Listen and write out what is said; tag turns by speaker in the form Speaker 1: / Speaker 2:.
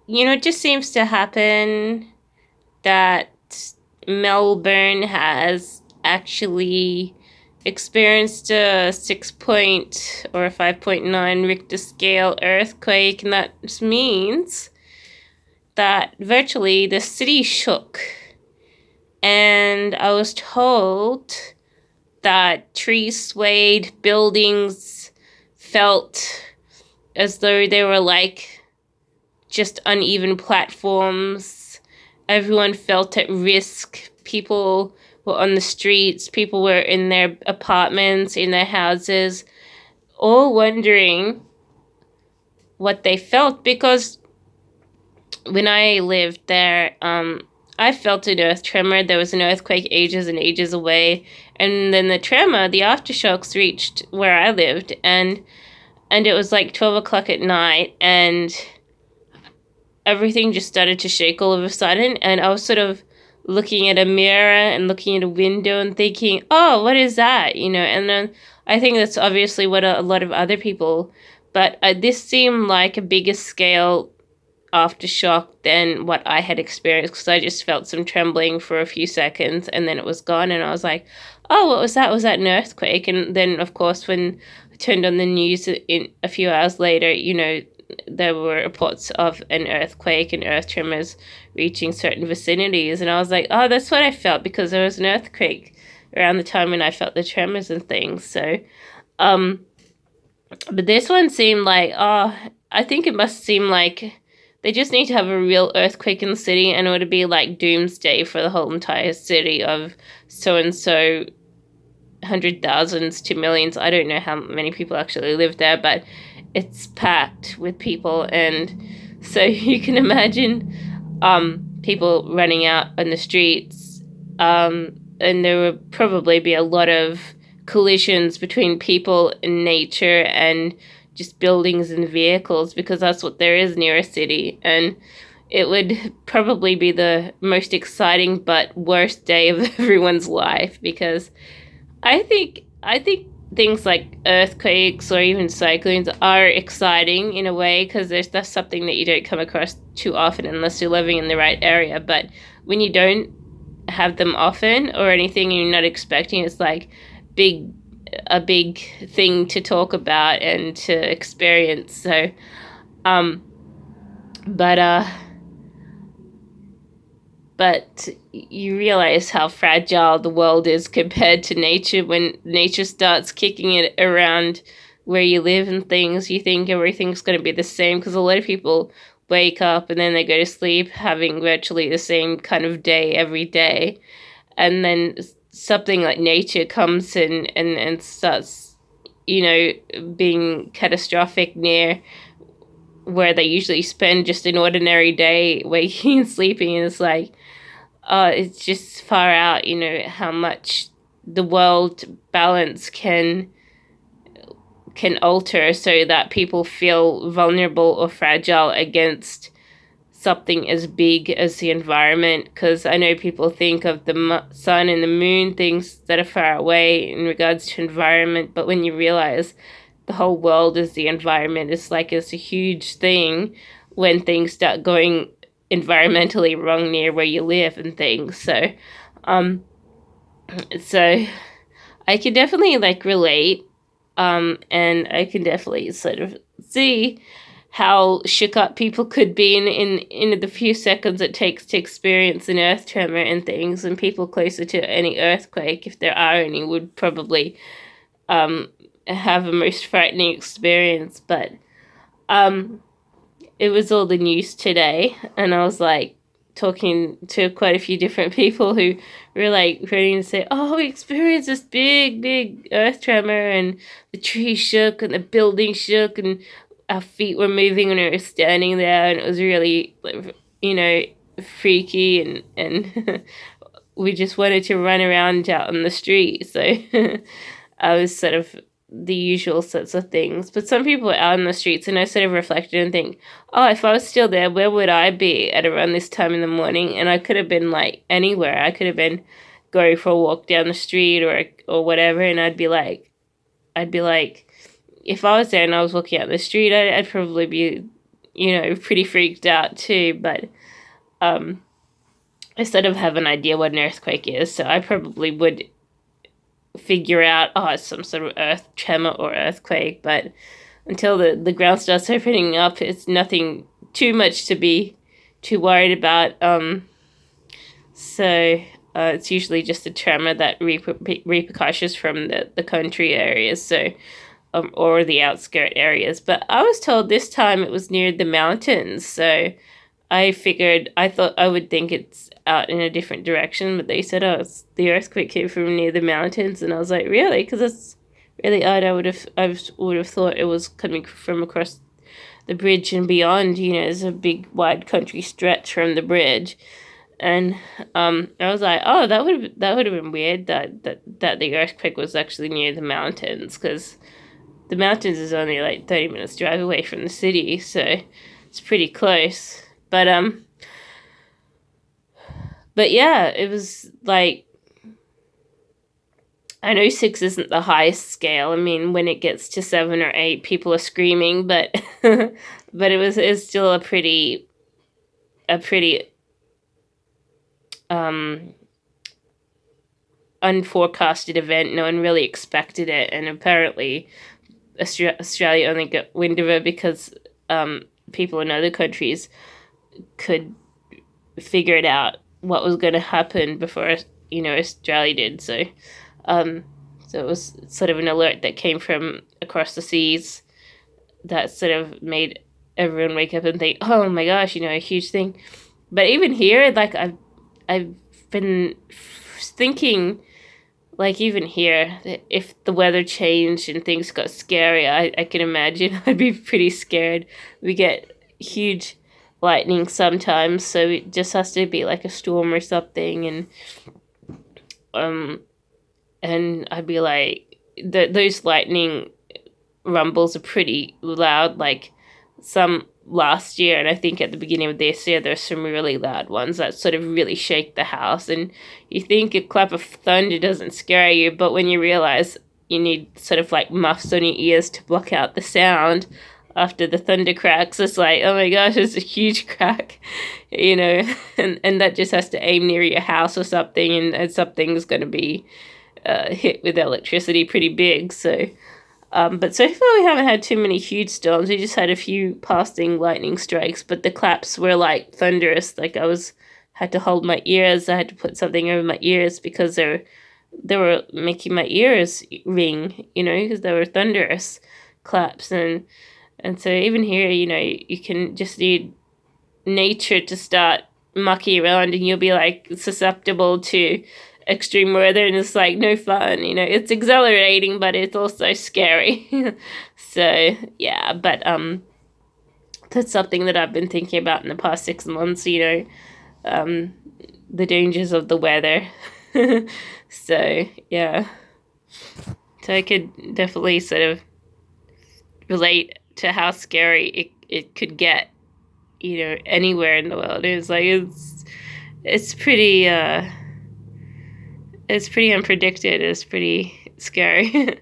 Speaker 1: it just seems to happen that Melbourne has actually experienced a 6 or a 5.9 Richter scale earthquake, and that means that virtually the city shook. And I was told that trees swayed, buildings felt as though they were like just uneven platforms. Everyone felt at risk. People were on the streets, people were in their apartments, in their houses, all wondering what they felt because when I lived there, I felt an earth tremor. There was an earthquake ages and ages away, and then the tremor, the aftershocks reached where I lived, and it was like 12 o'clock at night, and everything just started to shake all of a sudden, and I was sort of looking at a mirror and looking at a window and thinking, oh, what is that? And then I think that's obviously what a lot of other people, but this seemed like a bigger scale aftershock than what I had experienced because I just felt some trembling for a few seconds and then it was gone. And I was like, oh, what was that? Was that an earthquake? And then, of course, when I turned on the news in a few hours later, there were reports of an earthquake and earth tremors reaching certain vicinities. And I was like, oh, that's what I felt because there was an earthquake around the time when I felt the tremors and things. So, but this one seemed like, oh, I think it must seem like they just need to have a real earthquake in the city and it would be like doomsday for the whole entire city of so and so 100,000s to millions. I don't know how many people actually live there, but it's packed with people. And so you can imagine people running out on the streets. And there would probably be a lot of collisions between people and nature and just buildings and vehicles because that's what there is near a city. And it would probably be the most exciting but worst day of everyone's life because I think things like earthquakes or even cyclones are exciting in a way because that's something that you don't come across too often unless you're living in the right area. But when you don't have them often or anything and you're not expecting, it's like a big thing to talk about and to experience. So, um, but but you realize how fragile the world is compared to nature. When nature starts kicking it around where you live and things, you think everything's going to be the same because a lot of people wake up and then they go to sleep having virtually the same kind of day every day. And then something like nature comes in and starts, being catastrophic near where they usually spend just an ordinary day waking and sleeping. And it's like, it's just far out, how much the world balance can alter so that people feel vulnerable or fragile against something as big as the environment. Because I know people think of the sun and the moon, things that are far away in regards to environment, but when you realize the whole world is the environment, it's a huge thing when things start going environmentally wrong near where you live and things. Um so I can definitely relate, and I can definitely sort of see how shook up people could be in the few seconds it takes to experience an earth tremor and things. And people closer to any earthquake, if there are any, would probably have a most frightening experience. But it was all the news today, and I was talking to quite a few different people who were ready to say, oh, we experienced this big earth tremor and the tree shook and the building shook and our feet were moving when we were standing there, and it was really freaky, and we just wanted to run around out on the street. So I was sort of the usual sorts of things. But some people were out in the streets, and I sort of reflected and think, oh, if I was still there, where would I be at around this time in the morning? And I could have been anywhere. I could have been going for a walk down the street or whatever, and I'd be like, if I was there and I was walking out the street, I'd probably be pretty freaked out too. But I sort of have an idea what an earthquake is, so I probably would figure out, it's some sort of earth tremor or earthquake. But until the ground starts opening up, it's nothing too much to be too worried about. So it's usually just a tremor that repercussions from the country areas, so or the outskirt areas. But I was told this time it was near the mountains, so I thought I would think it's out in a different direction, but they said, the earthquake came from near the mountains, and I was like, really? Because that's really odd. I would have thought it was coming from across the bridge and beyond. There's a big wide country stretch from the bridge, and I was like, that would have been weird that the earthquake was actually near the mountains, because the mountains is only like 30 minutes drive away from the city, so it's pretty close. But yeah, it was like, I know 6 isn't the highest scale. I mean, when it gets to 7 or 8, people are screaming, but but it's still a pretty unforecasted event. No one really expected it, and apparently Australia only got wind of it because people in other countries could figure it out what was going to happen before Australia did. So it was sort of an alert that came from across the seas that sort of made everyone wake up and think, oh my gosh, a huge thing. But even here, like, I've been thinking, like, even here, if the weather changed and things got scary, I can imagine I'd be pretty scared. We get huge lightning sometimes, so it just has to be like a storm or something, and I'd be like, those lightning rumbles are pretty loud, like some last year, and I think at the beginning of this year there's some really loud ones that sort of really shake the house, and you think a clap of thunder doesn't scare you, but when you realize you need sort of like muffs on your ears to block out the sound after the thunder cracks, it's like, oh my gosh, it's a huge crack, and that just has to aim near your house or something, and something's going to be hit with electricity pretty big. So but so far we haven't had too many huge storms. We just had a few passing lightning strikes, but the claps were like thunderous. Like had to hold my ears. I had to put something over my ears because they were making my ears ring, because they were thunderous claps. And so even here, you can just need nature to start mucking around, and you'll be like susceptible to extreme weather, and it's like no fun. It's exhilarating, but it's also scary. So yeah, but that's something that I've been thinking about in the past 6 months. The dangers of the weather. So yeah, so I could definitely sort of relate to how scary it could get, anywhere in the world. It's like it's pretty unpredicted. It's pretty scary.